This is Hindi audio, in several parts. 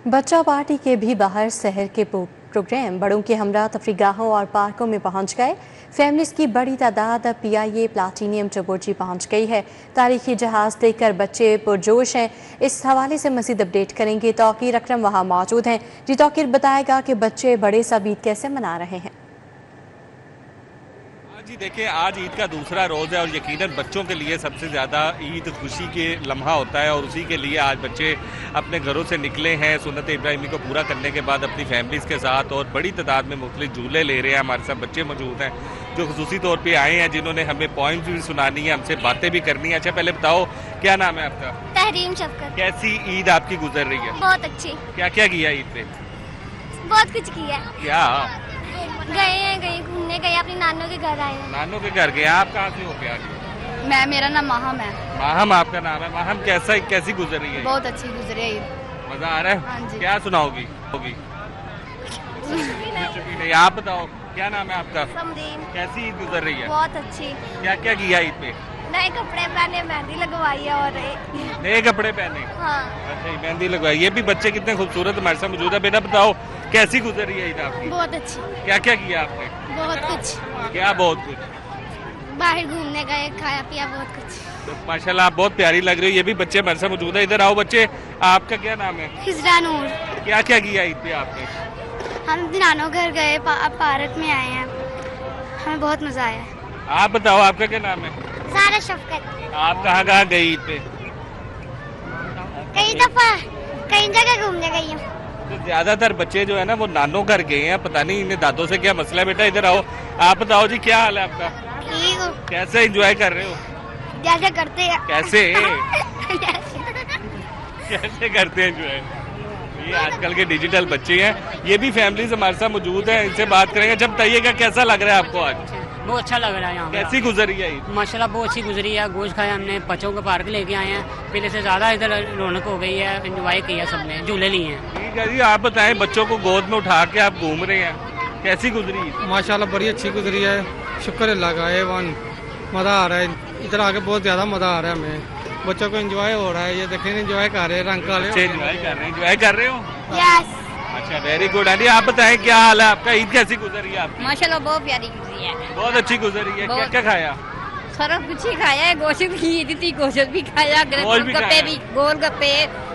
बच्चा पार्टी के भी बाहर शहर के प्रोग्राम बड़ों के हमरा तफरीगाहों और पार्कों में पहुंच गए। फैमिलीज की बड़ी तादाद अब PIA प्लाटीनियम चबोची पहुंच गई है। तारीखी जहाज देखकर बच्चे पुरजोश हैं। इस हवाले से मजीद अपडेट करेंगे तौकीर अकरम, वहां मौजूद हैं। जी तौकीर, बताएगा कि बच्चे बड़े सब ईद कैसे मना रहे हैं? जी देखिए, आज ईद का दूसरा रोज़ है और यकीनन बच्चों के लिए सबसे ज़्यादा ईद खुशी के लम्हा होता है और उसी के लिए आज बच्चे अपने घरों से निकले हैं सुन्नत इब्राहिमी को पूरा करने के बाद अपनी फैमिलीज़ के साथ, और बड़ी तादाद में मुख्तलिफ झूले ले रहे हैं। हमारे साथ बच्चे मौजूद हैं जो खुसूसी तौर पर आए हैं, जिन्होंने हमें पॉइंट्स भी सुनानी है, हमसे बातें भी करनी है। अच्छा, पहले बताओ क्या नाम है आपका? तहरीम शफकत। कैसी ईद आपकी गुजर रही है? बहुत अच्छी। क्या क्या किया ईद पे? बहुत कुछ किया। क्या गए घूमने गए, अपनी नानों के घर आए हैं। नानों के घर गए? आप कहाँ से हो के आगे? मेरा नाम माहम है। माहम आपका नाम है? माहम कैसी गुजर रही है? बहुत अच्छी गुजरी है ईद। मजा आ रहा है? हाँ जी। क्या सुनाओगी? होगी नहीं, आप बताओ क्या नाम है आपका? समदीन। कैसी ईद गुजर रही है? बहुत अच्छी। क्या क्या किया ईद पे? नए कपड़े पहने, मेहंदी लगवाई है और नए कपड़े पहने? हाँ। अच्छा, मेहंदी लगवाई। ये भी बच्चे कितने खूबसूरत हमारे साथ मौजूद है। बेटा बताओ कैसी गुजर रही है ईद आपकी? बहुत अच्छी। क्या क्या किया आपने? बहुत कुछ। क्या बहुत कुछ? बाहर घूमने गए, खाया पिया, बहुत कुछ। तो माशाल्लाह आप बहुत प्यारी लग रही हो। ये भी बच्चे हमारे साथ मौजूद है। इधर आओ बच्चे, आपका क्या नाम है? हिजरा नूर। क्या क्या किया ईद पे आपने? हम नानों घर गए, पार्क में आए हैं, हमें बहुत मजा आया। आप बताओ आपका क्या नाम है? सारा शफकत। आप कहाँ कहाँ गई ईद पे? कई दफा कई जगह घूमने गई हूँ। तो ज्यादातर बच्चे जो है ना वो नानों घर गए हैं, पता नहीं इन्हें दादों से क्या मसला है। बेटा इधर आओ, आप बताओ जी क्या हाल है आपका? ठीक हूँ। कैसे एंजॉय कर रहे हो? जैसे करते हैं। कैसे कैसे करते हैं एंजॉय? ये आजकल के डिजिटल बच्चे हैं। ये भी फैमिलीज हमारे साथ मौजूद है, इनसे बात करेंगे। जब बताइएगा कैसा लग रहा है आपको आज? बहुत अच्छा लग रहा है यहाँ। कैसी गुजरी है ईद? माशाल्लाह बहुत अच्छी गुजरी है। गोश्त खाया हमने, बच्चों को पार्क लेके आए हैं, पहले से ज़्यादा इधर रौनक हो गई है, एंजॉय किया सबने, झूले लिए हैं। ठीक है जी, आप बताएं, बच्चों को गोद में उठा के आप घूम रहे हैं, कैसी गुजरी? माशाल्लाह बड़ी अच्छी गुजरी है, शुक्र अल्लाह का है। वन मज़ा आ रहा है, इधर आके बहुत ज़्यादा मज़ा आ रहा है हमें। बच्चों को एंजॉय हो रहा है, ये देखें एंजॉय कर रहे हैं, रंग काले एंजॉय कर रहे हो? यस। अच्छा, वेरी गुड। आंटी आप बताएं क्या हाल है आपका? ईद कैसी गुजरी है आपकी? माशाल्लाह बहुत प्यारी गुजरी है। बहुत अच्छी गुजरी है। क्या क्या खाया? सारा कुछ ही खाया है, गोश्त भी ईद थी, गोश्त भी खाया, गोलगप्पे भी, गोलगप्पे,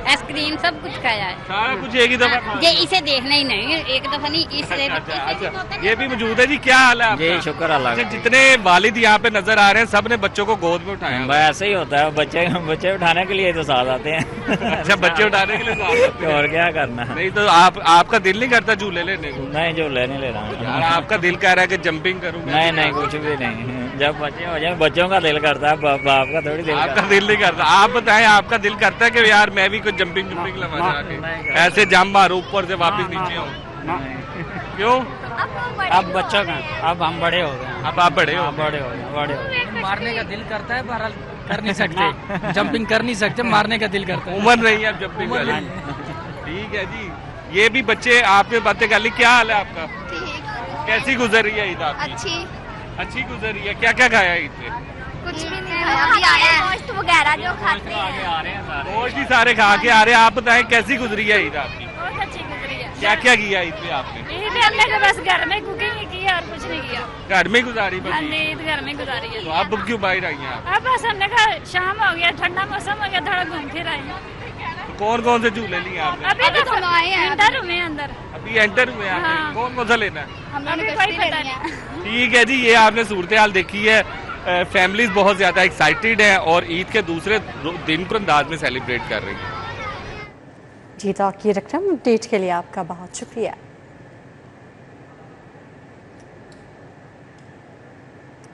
आइसक्रीम, सब कुछ खाया है। सारा कुछ एक ही दफा खाया? ये इसे देखना ही नहीं, एक दफा नहीं, इसे अच्छा, ये भी मौजूद है जी। क्या हाल है आपका? जी शुक्र अल्लाह का। जितने वालिद यहाँ पे नजर आ रहे हैं सब ने बच्चों को गोद में उठाया। ऐसे ही होता है, बच्चे उठाने के लिए तो साथ आते हैं। अच्छा, बच्चे उठाने के लिए साथ आते हैं। और क्या करना है? नहीं तो आपका दिल नहीं करता झूले लेने को? नहीं, झूले नहीं ले रहा यार, आपका दिल कह रहा है कि जंपिंग करूंगा। नहीं नहीं, कुछ भी नहीं। जब बच्चे हो जाए बच्चों का दिल करता है, बाप का थोड़ी दिल आपका दिल नहीं करता। आप बताएं, आपका दिल करता है कि यार मैं भी कुछ जंपिंग लगा जाके ऐसे जंप मारो ऊपर से वापस नीचे हो? क्यों? अब बच्चों का, अब हम बड़े हो गए। अब आप बड़े हो? बड़े हो गए। मारने का दिल करता है, बहरहाल कर नहीं सकते, जंपिंग कर नहीं सकते, मारने का दिल करता है। उम्र नहीं है अब जंपिंग करने। ठीक है जी, ये भी बच्चे आपने बातें कर ली। क्या हाल है आपका? कैसी गुजर रही है ईद आपकी? अच्छी गुजर रही है। क्या क्या खाया ईद पे? कुछ भी नहीं खाया, अभी आया है गोश्त वगैरह जो खाते हैं, गोश्त ही सारे खा के आ रहे हैं। आप बताएं कैसी गुजरी है ईद आपकी? बहुत अच्छी गुजरी है। क्या क्या किया ईद पे आपने? ईद हमने तो बस घर में कुकिंग ही की और कुछ नहीं किया। घर में गुजारी बस? ईद घर में गुजारी है। तो आप क्यों बाहर आई हैं आप? अब बस हमने कहा शाम हो गया, ठंडा मौसम हो गया, थोड़ा घूम फिर आए। कौन कौन से झूले लिए आपने? अभी तो आए हैं, एंटर हुए अंदर। अभी एंटर हुए हैं? हाँ। कौन कौन सा लेना है? हमें कोई पता नहीं। ठीक है जी, ये आपने सूरत हाल देखी है। फैमिलीज बहुत ज्यादा एक्साइटेड हैं और ईद के दूसरे दिन पर अंदाज में सेलिब्रेट कर रही हैं। जी तौकीर अकरम, अपडेट के लिए आपका बहुत शुक्रिया।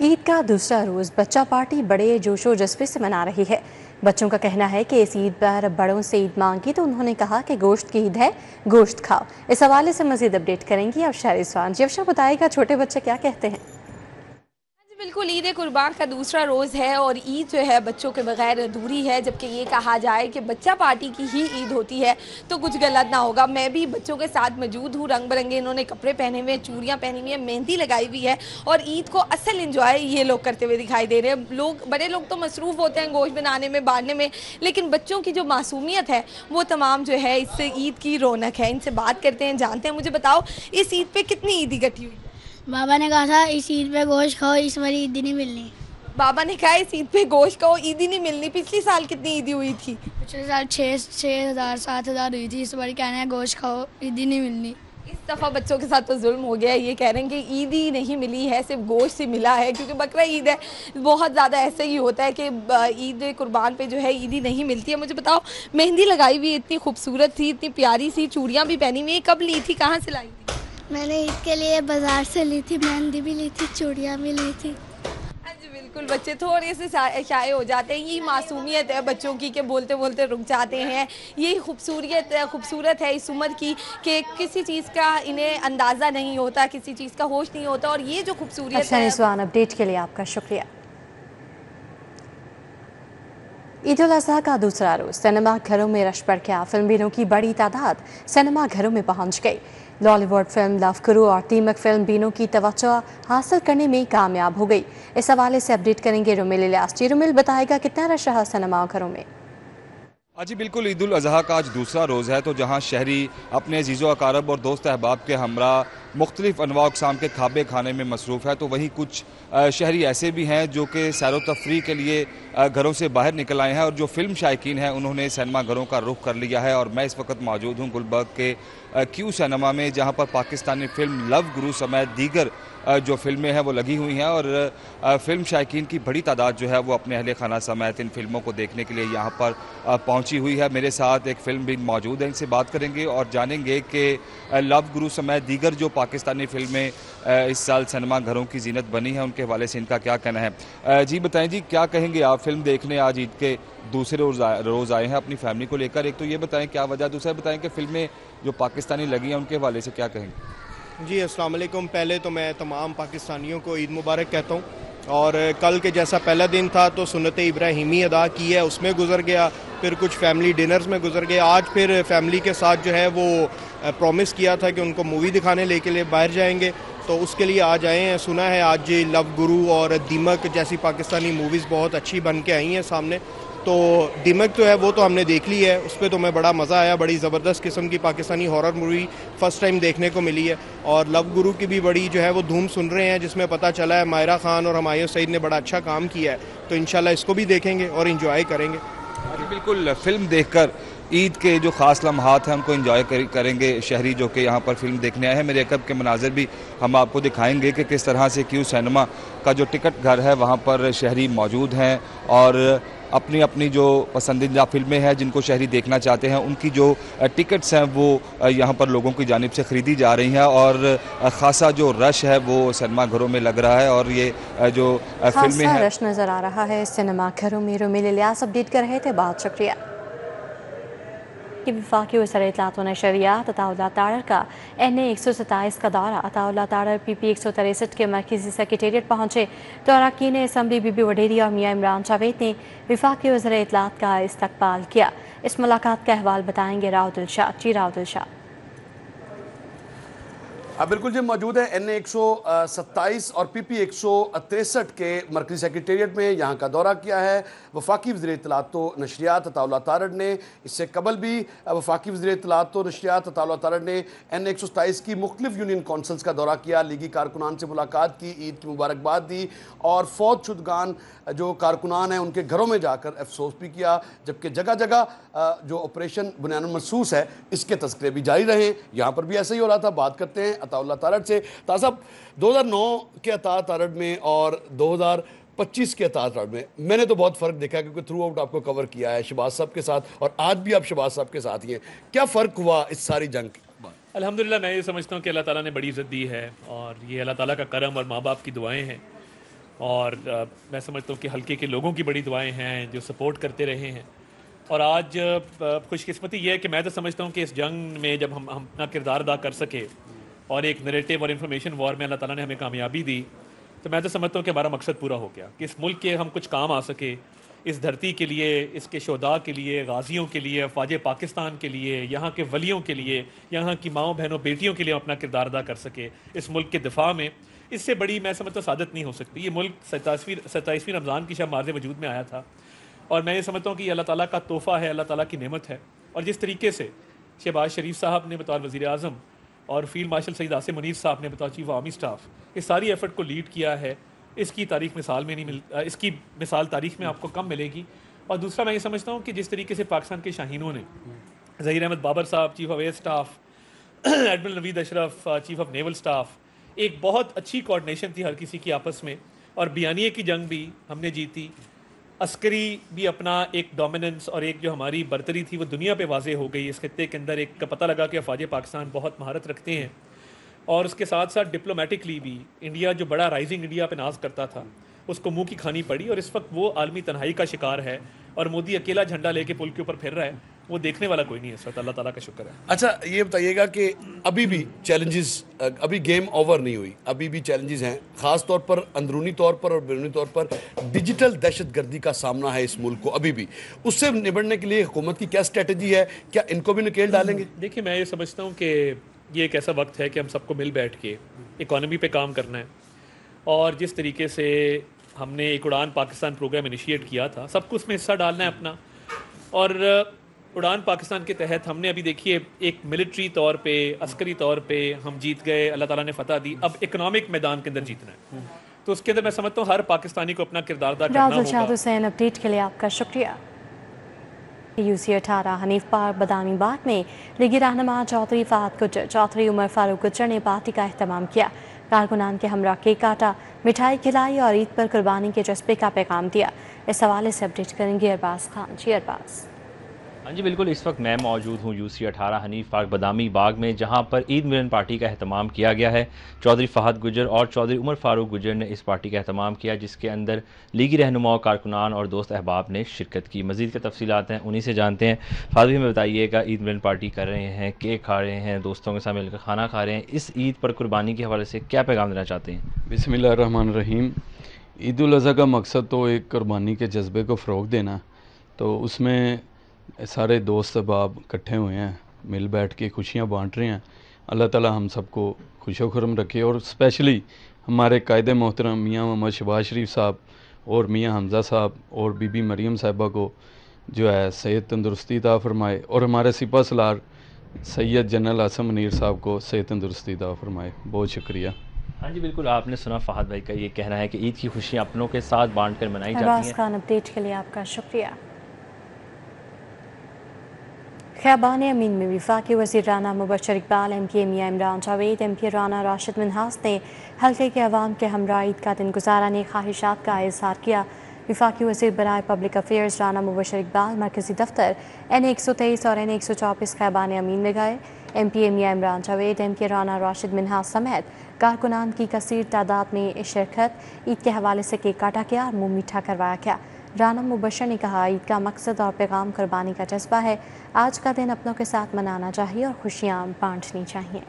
ईद का दूसरा रोज बच्चा पार्टी बड़े जोशो जज्बे से मना रही है। बच्चों का कहना है कि इस ईद पर बड़ों से ईद मांगी तो उन्होंने कहा कि गोश्त की ईद है, गोश्त खाओ। इस हवाले से मजीद अपडेट करेंगी अब शारिस खान। जी, अफशा बताएगा छोटे बच्चे क्या कहते हैं? बिल्कुल, ईद कुर्बान का दूसरा रोज़ है और ईद जो है बच्चों के बगैर अधूरी है। जबकि ये कहा जाए कि बच्चा पार्टी की ही ईद होती है तो कुछ गलत ना होगा। मैं भी बच्चों के साथ मौजूद हूँ। रंग बिरंगे इन्होंने कपड़े पहने हुए, चूड़ियाँ पहनी हुई है, मेहंदी लगाई हुई है और ईद को असल इंजॉय ये लोग करते हुए दिखाई दे रहे हैं। बड़े लोग तो मसरूफ़ होते हैं गोश्त बनाने में, बांटने में, लेकिन बच्चों की जो मासूमियत है वो तमाम जो है इससे ईद की रौनक है। इनसे बात करते हैं, जानते हैं। मुझे बताओ, इस ईद पे कितनी ईद इकट्ठी हुई? बाबा ने कहा था इस ईद पे गोश्त खाओ, इस बार ईद नहीं मिलनी। बाबा ने कहा इस ईद पे गोश्त खाओ, ईद ही नहीं मिलनी। पिछली साल कितनी ईदी हुई थी? पिछले साल 6,000 7,000 हुई थी। इस बार कहना है गोश्त खाओ, ईद ही नहीं मिलनी। इस दफ़ा बच्चों के साथ तो जुल्म हो गया है। ये कह रहे हैं कि ईद ही नहीं मिली है, सिर्फ गोश्त ही मिला है, क्योंकि बकरा ईद है। बहुत ज़्यादा ऐसे ही होता है कि ईद कुर्बान पे जो है ईद ही नहीं मिलती है। मुझे बताओ, मेहंदी लगाई हुई इतनी खूबसूरत थी, इतनी प्यारी सी, चूड़ियाँ भी पहनी हुई, कब ली थी, कहाँ से लाई थी? मैंने ईद के लिए बाजार से ली थी, मेहंदी भी ली थी, चूड़ियाँ भी ली थी। हाँ जी बिल्कुल, बच्चे थोड़े से शाये हो जाते हैं। यही मासूमियत है बच्चों की कि बोलते बोलते रुक जाते हैं। यही खूबसूरत है इस उम्र की कि किसी चीज़ का इन्हें अंदाज़ा नहीं होता, किसी चीज़ का होश नहीं होता। और ये जो खूबसूरत है। निस्वान, अपडेट के लिए आपका शुक्रिया। ईद उल अज़हा का दूसरा रोज़, सिनेमा घरों में रश बढ़ गया। फिल्मबीनों की बड़ी तादाद सिनेमा घरों में पहुंच गई। लॉलीवुड फिल्म लव गुरु और दीमक फिल्म बीनों की तवज्जो हासिल करने में कामयाब हो गई। इस हवाले से अपडेट करेंगे रुमिल इलियास। जी रुमिल, बताएगा कितना रश रहा सिनेमा घरों में? जी बिल्कुल, ईद उल अज़हा का आज दूसरा रोज़ है, तो जहाँ शहरी अपने अजीज़ो अकारब और दोस्त अहबाब के हमरा मुख्तलिफ अनवा अक़साम के खाबे खाने में मसरूफ़ है। तो वहीं कुछ शहरी ऐसे भी हैं जो कि सैर व तफरी के लिए घरों से बाहर निकल आए हैं और जो फिल्म शायकीन हैं उन्होंने सिनेमा घरों का रुख कर लिया है। और मैं इस वक्त मौजूद हूँ गुलबर्ग के क्यू सिनेमा में, जहाँ पर पाकिस्तानी फिल्म लव गुरु समेत दीगर जो फिल्में हैं वो लगी हुई हैं और फिल्म शायकीन की बड़ी तादाद जो है वो अपने अहले खाना समेत इन फिल्मों को देखने के लिए यहाँ पर पहुँची हुई है। मेरे साथ एक फिल्म भी मौजूद है, इनसे बात करेंगे और जानेंगे कि लव गुरु समेत दीगर जो पाकिस्तानी फिल्में इस साल सिनेमा घरों की जीनत बनी है उनके हवाले से इनका क्या कहना है। जी बताएं जी, क्या कहेंगे आप? फिल्म देखने आज ईद के दूसरे रोज़ आए हैं अपनी फैमिली को लेकर। एक तो ये बताएं क्या वजह, दूसरा बताएं कि फिल्में जो पाकिस्तानी लगी हैं उनके हवाले से क्या कहेंगे? जी अस्सलाम वालेकुम। पहले तो मैं तमाम पाकिस्तानियों को ईद मुबारक कहता हूँ। और कल के जैसा पहला दिन था तो सुन्नत इब्राहिमी अदा की है, उसमें गुजर गया, फिर कुछ फैमिली डिनर्स में गुजर गया। आज फिर फैमिली के साथ जो है वो प्रॉमिस किया था कि उनको मूवी दिखाने लेके लिए बाहर जाएंगे, तो उसके लिए आज आए हैं। सुना है आज लव गुरु और दीमक जैसी पाकिस्तानी मूवीज़ बहुत अच्छी बन के आई हैं सामने। तो दीमक तो है वो तो हमने देख ली है, उस पर तो मैं बड़ा मज़ा आया। बड़ी ज़बरदस्त किस्म की Pakistani horror movie first time देखने को मिली है। और लव गुरु की भी बड़ी जो है वो धूम सुन रहे हैं, जिसमें पता चला है मायरा खान और हमायूं सईद ने बड़ा अच्छा काम किया है। तो इंशाल्लाह इसको भी देखेंगे और इंजॉय करेंगे। बिल्कुल, फिल्म देखकर ईद के जो ख़ास लम्हात हैं उनको एंजॉय करेंगे शहरी जो कि यहाँ पर फिल्म देखने आए हैं। मेरे अकब के मनाजिर भी हम आपको दिखाएंगे कि किस तरह से क्यू सिनेमा का जो टिकट घर है वहाँ पर शहरी मौजूद हैं और अपनी अपनी जो पसंदीदा फिल्में हैं जिनको शहरी देखना चाहते हैं उनकी जो टिकट्स हैं वो यहाँ पर लोगों की जानिब से ख़रीदी जा रही हैं और ख़ासा जो रश है वो सिनेमा घरों में लग रहा है। और ये जो फिल्में हैं, रश नज़र आ रहा है सिनेमा घरों में। रुमिल इलियास अपडेट कर रहे थे, बहुत शुक्रिया। कि वफाकी वज़ीर इत्तलात व नशरियात अताउल्लाह तारर का NA 127 का दौरा। अताउल्लाह तारर PP 163 के मरकज़ी सेक्रेटेरिएट पहुँचे तो अरकान असम्बली बीबी वडेरी और मियाँ इमरान जावेद ने वफाकी वज़ीर इत्तलात का इस्तकबाल किया। इस मुलाकात का अहवाल बताएंगे राउदुल शाह। जी राउदुल शाह। बिल्कुल जी, मौजूद है NA 127 और PP 163 के मरकज़ी सेक्रेटेरिएट में। यहाँ का दौरा किया है वफाकी वज़ीर इत्तलात व नशरियात अताउल्लाह तारर ने। इससे कबल भी वफाकी वज़ीर इत्तलात व नशरियात अताउल्लाह तारर ने NA 127 की मुख्तलिफ यूनियन कौंसल्स का दौरा किया, लीगी कारकुनान से मुलाकात की, ईद की मुबारकबाद दी और फौत शुदगान जो कारकुनान हैं उनके घरों में जाकर अफसोस भी किया। जबकि जगह जगह जो ऑपरेशन बुनियान महसूस है इसके तस्करे भी जारी रहे। यहाँ पर भी ऐसा ही हो रहा था। बात करते हैं अताउल्लाह तारर से। तासाब 2009 के अता तारर में और 2025 के अता तारर में मैंने तो बहुत फ़र्क देखा है, क्योंकि थ्रू आउट आपको कवर किया है शहबाज साहब के साथ और आज भी आप शहबाज साहब के साथ ही हैं। क्या फ़र्क हुआ इस सारी जंग के बाद? अल्हम्दुलिल्लाह मैं ये समझता हूँ कि अल्लाह ताला ने बड़ी इज़्ज़त दी है और ये अल्लाह ताला का करम और माँ बाप की दुआएं हैं। और मैं समझता हूँ कि हल्के के लोगों की बड़ी दुआएं हैं जो सपोर्ट करते रहे हैं। और आज खुशकिस्मती ये है कि मैं तो समझता हूँ कि इस जंग में जब हम अपना किरदार अदा कर सके और एक नैरेटिव और इन्फॉर्मेशन वॉर में अल्लाह ताला ने हमें कामयाबी दी, तो मैं तो समझता हूँ कि हमारा मकसद पूरा हो गया कि इस मुल्क के हम कुछ काम आ सके, इस धरती के लिए, इसके शोदा के लिए, गाजियों के लिए, अफवाज पाकिस्तान के लिए, यहाँ के वलियों के लिए, यहाँ की माओ बहनों बेटियों के लिए अपना किरदार अदा कर सके इस मुल्क के दिफा में। इससे बड़ी मैं समझता हूँ सादत नहीं हो सकती। ये मुल्क 27वीं रमज़ान की शब मार्ज़ वजूद में आया था और मैं ये समझता हूँ कि अल्लाह ताला का तोहफ़ा है, अल्लाह ताला की नेमत है। और जिस तरीके से शहबाज शरीफ साहब ने बतौर वज़ीर आज़म और फील्ड मार्शल सईद आसिम मुनीर साहब ने बतौर चीफ आर्मी स्टाफ इस सारी एफर्ट को लीड किया है, इसकी तारीख मिसाल में नहीं इसकी मिसाल तारीख में आपको कम मिलेगी। और दूसरा मैं ये समझता हूँ कि जिस तरीके से पाकिस्तान के शाहीनों ने ज़हीर अहमद बाबर साहब chief of air staff, admiral Naveed Ashraf chief of naval staff, एक बहुत अच्छी कोऑर्डिनेशन थी हर किसी की आपस में, और बियानिए की जंग भी हमने जीती। अस्करी भी अपना एक डोमिनेंस और एक जो हमारी बर्तरी थी वो दुनिया पे वाज़े हो गई। इस खत्ते के अंदर एक पता लगा कि अफवाज पाकिस्तान बहुत महारत रखते हैं। और उसके साथ साथ डिप्लोमेटिकली भी इंडिया जो बड़ा राइजिंग इंडिया पे नाज करता था उसको मुंह की खानी पड़ी, और इस वक्त वो आलमी तन्हाई का शिकार है और मोदी अकेला झंडा लेके पुल के ऊपर फिर रहा है। वो देखने वाला कोई नहीं है इस वक्त। अल्लाह ताला का शुक्र है। अच्छा, ये बताइएगा कि अभी भी चैलेंजेस, अभी गेम ओवर नहीं हुई, अभी भी चैलेंजेस हैं, ख़ास तौर पर अंदरूनी तौर पर और बैरूनी तौर पर डिजिटल दहशतगर्दी का सामना है इस मुल्क को अभी भी। उससे निपटने के लिए हुकूमत की क्या स्ट्रेटजी है? क्या इनको भी नकेल डालेंगे? देखिए, मैं ये समझता हूँ कि ये एक ऐसा वक्त है कि हम सबको मिल बैठ के इकॉनमी पे काम करना है। और जिस तरीके से हमने एक उड़ान पाकिस्तान प्रोग्राम इनिशिएट किया था, सबको उसमें हिस्सा डालना है अपना। और उड़ान पाकिस्तान के तहत हमने अभी देखिए एक मिलिट्री तौर पे, अस्करी तौर पे हम जीत गए, अल्लाह ताला ने फतह दी। अब इकोनॉमिक मैदान के अंदर जीतना है, तो उसके अंदर मैं समझता हूँ हर पाकिस्तानी को अपना किरदार अदा करना होगा। हुसैन, अपडेट के लिए आपका शुक्रिया। UC18 हनीफ पार्क बदामी बाग में लीगी रहनुमा चौधरी फहद गुज्जर, चौधरी उमर फारूक गुज्जर ने पार्टी का एहतमाम किया। कारकुनान के हमरा केक काटा, मिठाई खिलाई और ईद पर कुर्बानी के जज्बे का पैगाम दिया। इस हवाले से अपडेट करेंगे अरबाज खान। जी अरबाज। हाँ जी बिल्कुल, इस वक्त मैं मौजूद हूँ UC18 हनीफ पार्क बदामी बाग में, जहाँ पर ईद मिलन पार्टी का अहतमाम किया गया है। चौधरी फहद गुज्जर और चौधरी उमर फारूक गुज्जर ने इस पार्टी का अहतमाम किया, जिसके अंदर लीगी रहनुमाओं, कारकुनान और दोस्त अहबाब ने शिरकत की। मज़ीद के तफसीलात हैं उन्हीं से जानते हैं। फाद भी हमें बताइएगा, ईद मिलन पार्टी कर रहे हैं, केक खा रहे हैं, दोस्तों के साथ मिलकर खाना खा रहे हैं, इस ईद पर कुर्बानी के हवाले से क्या पैगाम देना चाहते हैं? बिस्मिल्लाहिर्रहमानिर्रहीम। ईद उल अज़हा का मकसद तो एक कुर्बानी के जज्बे को फ़रोग़ देना, तो उसमें सारे दोस्त अहबाब इकट्ठे हुए हैं, मिल बैठ के खुशियाँ बांट रहे हैं। अल्लाह ताला हम सबको खुशो खुरम रखे। और स्पेशली हमारे कायदे मोहतरम मियाँ मोहम्मद शहबाज शरीफ साहब और मियाँ हमज़ा साहब और बीबी मरियम साहिबा को जो है सेहत तंदुरुस्ती अता फरमाए, और हमारे सिपा सलार सैयद जनरल आसिम मुनीर साहब को सेहत तंदुरुस्ती अता फरमाए। बहुत शुक्रिया। हाँ जी बिल्कुल, आपने सुना फ़हद भाई का ये कहना है कि ईद की खुशियाँ अपनों के साथ बांट कर मनाई जाती हैं। खान, अपडेट के लिए आपका शुक्रिया। ख़याबान अमीन में वफाकी वज़ीर राना मुबशर इकबाल, MK मियां इमरान जावेद, MP राना राशिद मिन्हास ने हल्के के अवाम के हमरा ईद का दिन गुजाराने ख्वाहिशात का इज़हार किया। वफाकी वज़ीर बराए पब्लिक अफेयर्स राना मुबशर इकबाल मरकज़ी दफ्तर N123 और N124 ख़याबान अमीन में गए। MP मियां इमरान जावेद, MK राना राशिद मिन्हास समेत कारकुनान की कसीर तादाद में शिरकत, ईद के हवाले से केक काटा गया और मुँह मीठा करवाया गया। राना मुबशर ने कहा, ईद का मकसद और पैगाम कुर्बानी का जज्बा है। आज का दिन अपनों के साथ मनाना चाहिए और खुशियाँ बांटनी चाहिए।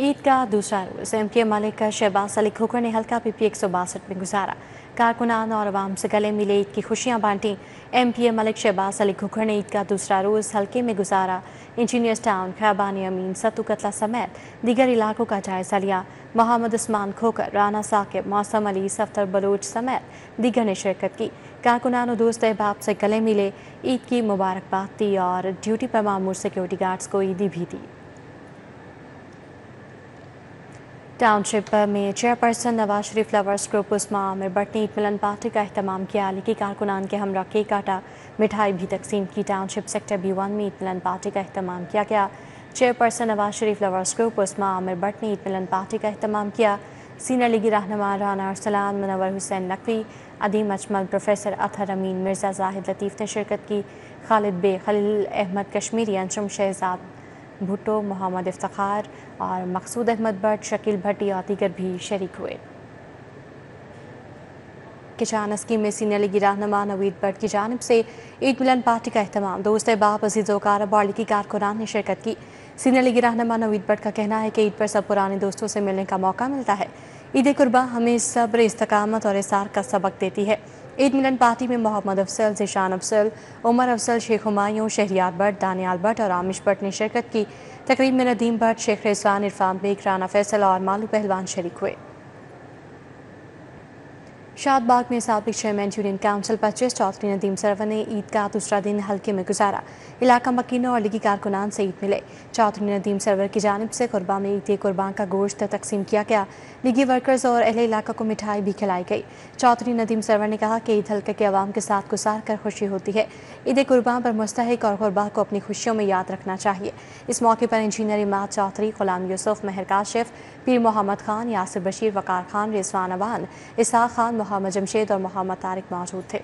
ईद का दूसरा रोज़ MK मलिक शहबाज अली खुकर ने हल्का PP 162 में गुजारा। कारकुनान और अवाम से गले मिले, ईद की खुशियाँ बांटी। MK मलिक शहबाज अली खुकर ने ईद का दूसरा रोज़ हल्के में गुजारा। इंजीनियर्स टाउन, ख़याबान अमीन, सत्तू कतला समेत दीगर इलाकों का जायज़ा लिया। मोहम्मद उस्मान खोकर, राना साकिब, मौसम अली, सफ्तर बलोच समेत दीगर ने शिरकत की। कारकुनान और दोस्त अहबाब से गले मिले, ईद की मुबारकबाद दी और ड्यूटी पर मामूर सिक्योरिटी गार्ड्स को ईदी भी दी। टाउनशिप में chairperson Nawaz Sharif flowers group उस्मा आमिर भट्ट ने ईद मिलन पार्टी का अहतमाम किया। लीगी कारकुनान के हमरा केक काटा, मिठाई भी तकसीम की। टाउनशिप सेक्टर B1 में ईद मिलन पार्टी का अहतमाम किया गया। Chairperson Nawaz Sharif flowers group उस्मा आमिर भट्ट ने ईद मिलन पार्टी का अहतमाम किया। सीनियर लीगी रहनुमा राना अरसलान, मुनव्वर हुसैन नकवी, अदीम अजमल, प्रोफेसर अतहर अमीन, मिर्ज़ा जाहिद लतीफ़ ने शिरकत की। खालिद बे, खलील अहमद कश्मीरी, अंशुम शहजाद भुट्टो, मोहम्मद इफ्तिखार और मकसूद अहमद भट्ट, शकील भट्टी और दीगर भी शरीक हुए। किसान स्कीम में सीनियर लीगी रहनुमा नवीद भट्ट की जानिब से ईद मिलन पार्टी का अहतमाम। दोस्त अहबाब अजीज़ कारब और लीगी कारकुनान ने शिरकत की। सीनियर लीगी रहनुमा नवीद भट्ट का कहना है कि ईद पर सब पुराने दोस्तों से मिलने का मौका मिलता है। ईद कुर्बा हमें सब्र, इस्तकामत और इसार का सबक देती है। ईद मिलन पार्टी में मोहम्मद अफसल, ज़ीशान अफसल, उमर अफसल, शेख हुमायूं, शहरियार भट्ट, दानियाल भट्ट और आमिश भट्ट ने शिरकत की। तकरीब में नदीम भट्ट, शेख रिजवान, इरफान बेग, राना फैसल और मालू पहलवान शरीक हुए। शादबाग में साबिक chairman union council 25 Chaudhry Nadeem Sarwar ने ईद का दूसरा दिन हल्के में गुजारा। इलाका मकीनों और लीगी कारकुनान से ईद मिले। चौधरी नदीम सरवर की जानिब से कुर्बा में ईद कुर्बान का गोश्त तकसीम किया गया। लीगी वर्कर्स और अहले इलाका को मिठाई भी खिलाई गई। चौधरी नदीम सरवर ने कहा कि ईद हल्के के अवाम के साथ गुजार कर खुशी होती है। ईद कुर्बान पर मुस्तहिक और कुर्बा को अपनी खुशियों में याद रखना चाहिए। इस मौके पर इंजीनियर इमाद चौधरी, गुलाम यूसुफ, महर काशिफ, पीर मोहम्मद खान, यासिर बशीर, वकार खान, रिजवान अवान, इसाक खान, मोहम्मद जमशेद और मोहम्मद तारिक मौजूद थे।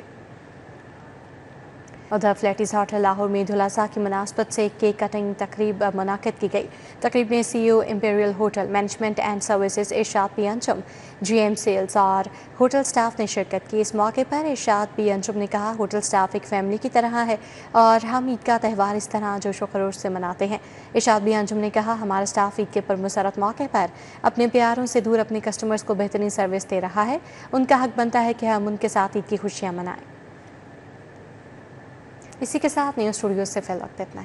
उधर फ्लैटिस होटल लाहौर में ईद उल अज़हा की मुनासबत से केक कटिंग तकरीब मुनाकिद की गई। तकरीब में CEO Imperial Hotel Management and Services Irshad B Anjum, GM sales और होटल स्टाफ ने शिरकत की। इस मौके पर इरशाद बी अंजुम ने कहा, होटल स्टाफ एक फैमिली की तरह है और हम ईद का त्यौहार इस तरह जोश व खरोश से मनाते हैं। इरशाद बी अंजुम ने कहा, हमारा स्टाफ ईद के पुरमसरत मौके पर अपने प्यारों से दूर अपने कस्टमर्स को बेहतरीन सर्विस दे रहा है। उनका हक बनता है कि हम उनके साथ ईद की खुशियाँ मनाएं। इसी के साथ न्यूज़ स्टूडियो से फिल वक्त इतना ही।